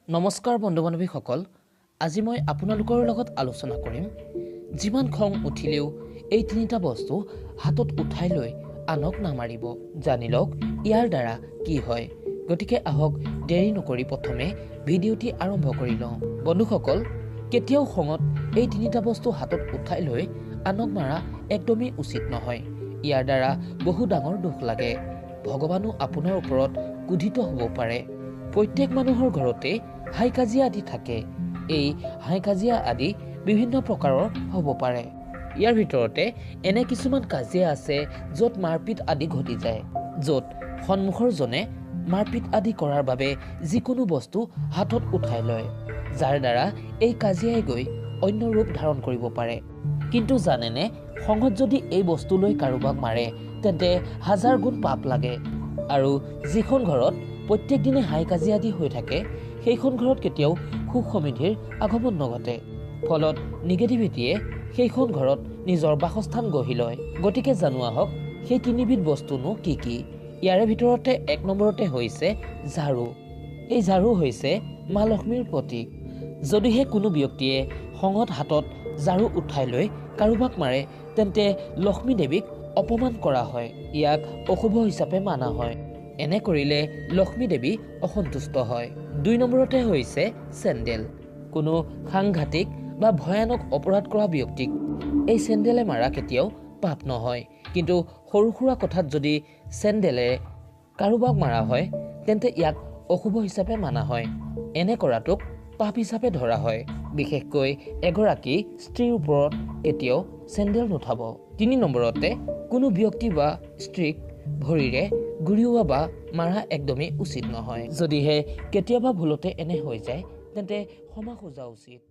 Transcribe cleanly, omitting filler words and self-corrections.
নমস্কাৰ বন্ধু বান্ধৱীসকল, আজি মই আপোনালোকৰ লগত আলোচনা কৰিম যিমান খং উঠিলেও এই তিনিটা বস্তু হাতত উঠাই লৈ আনক নামাৰিব। জানি লওক ইয়াৰ দ্বাৰা কি হয়। গতিকে আহক দেৰি নকৰি প্ৰথমে ভিডিঅ'টি আৰম্ভ কৰি লওঁ। বন্ধুসকল, কেতিয়াও খঙত এই তিনিটা বস্তু হাতত উঠাই লৈ আনক মাৰা একদমেই উচিত নহয়। ইয়াৰ দ্বাৰা বহু ডাঙৰ দুখ লাগে। ভগৱানো আপোনাৰ ওপৰত ক্ৰোধিত হ'ব পাৰে। প্ৰত্যেক মানুহৰ ঘৰতে হাই কাজিয়া আদি থাকে। এই হাই কাজিয়া আদি বিভিন্ন প্ৰকাৰৰ হ'ব পাৰে। ইয়াৰ ভিতৰতে এনে কিছুমান কাজিয়া আছে য'ত মাৰপিট আদি ঘটি যায়, য'ত সন্মুখৰ জনে মাৰপিট আদি কৰাৰ বাবে যিকোনো বস্তু হাতত উঠাই লয়, যাৰ দ্বাৰা এই কাজিয়াই গৈ অন্য ৰূপ ধাৰণ কৰিব পাৰে। কিন্তু জানেনে, খঙত যদি এই বস্তু লৈ কাৰোবাক মাৰে তেন্তে হাজাৰ গুণ পাপ লাগে। আৰু যিখন ঘৰত প্ৰত্যেক দিনে হাই কাজিয়া আদি হৈ থাকে সেইখন ঘৰত কেতিয়াও সুখ সমৃদ্ধিৰ আগমন নঘটে। ফলত নিগেটিভিটিয়ে সেইখন ঘৰত নিজৰ বাসস্থান গঢ়ি লয়। গতিকে জানো আহক সেই তিনিবিধ বস্তুনো কি কি। ইয়াৰে ভিতৰতে এক নম্বৰতে হৈছে ঝাৰু। এই ঝাৰু হৈছে মা লক্ষ্মীৰ প্ৰতীক। যদিহে কোনো ব্যক্তিয়ে খঙত হাতত ঝাৰু উঠাই লৈ কাৰোবাক মাৰে তেন্তে লক্ষ্মী দেৱীক অপমান কৰা হয়। ইয়াক অশুভ হিচাপে মানা হয়। এনে কৰিলে লক্ষ্মী দেৱী অসন্তুষ্ট হয়। ২ নম্বৰতে হৈছে চেণ্ডেল। কোনো সাংঘাতিক বা ভয়ানক অপৰাধ কৰা ব্যক্তিক এই চেণ্ডেলে মাৰা কেতিয়াও পাপ নহয়। কিন্তু সৰু সুৰা কথাত যদি চেণ্ডেলেৰে কাৰোবাক মাৰা হয় তেন্তে ইয়াক অশুভ হিচাপে মানা হয়। এনে কৰাটোক পাপ হিচাপে ধৰা হয়। বিশেষকৈ এগৰাকী স্ত্ৰীৰ ওপৰত কেতিয়াও চেণ্ডেল নুঠাব। ৩ নম্বৰতে কোনো ব্যক্তি বা স্ত্ৰীক ভৰিৰে গুৰিওৱা বা মাৰা একদমেই উচিত নহয়। যদিহে কেতিয়াবা ভুলতে এনে হৈ যায় তেন্তে ক্ষমা খোজা উচিত।